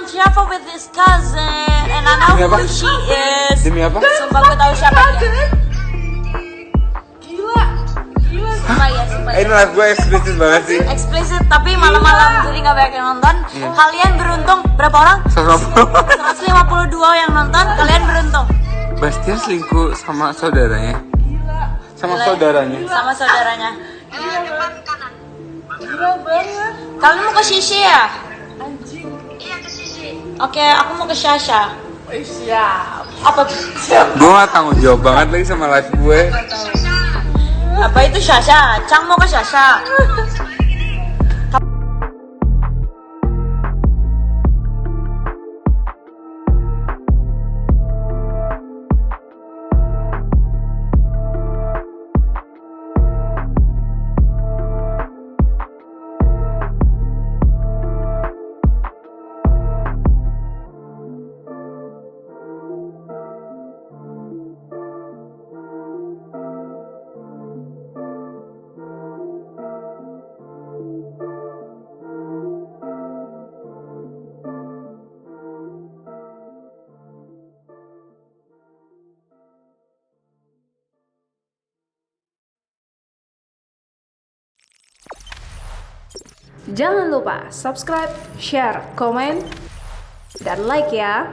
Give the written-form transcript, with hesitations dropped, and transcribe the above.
Shafa with his cousin, and I know who she is. Demi apa? Sumpah gue tahu siapa dia. Gila. Sumpah ya, sumpah. Ini live gue eksplisit banget sih. Eksplisit, tapi malam-malam jadi nggak banyak yang nonton. Kalian beruntung. Berapa orang? 152 yang nonton. Kalian beruntung. Bastian selingkuh sama saudaranya. Sama saudaranya. Sama saudaranya. Depan kanan. Gila banget. Kalian mau ke sisi ya? Anjing. Iya ke sisi. Oke, aku mau ke Shasha. Siap. Apa? Gue gak tanggung jawab banget lagi sama live gue. Apa itu Shasha? Cang mau ke Shasha. Jangan lupa subscribe, share, komen, dan like ya.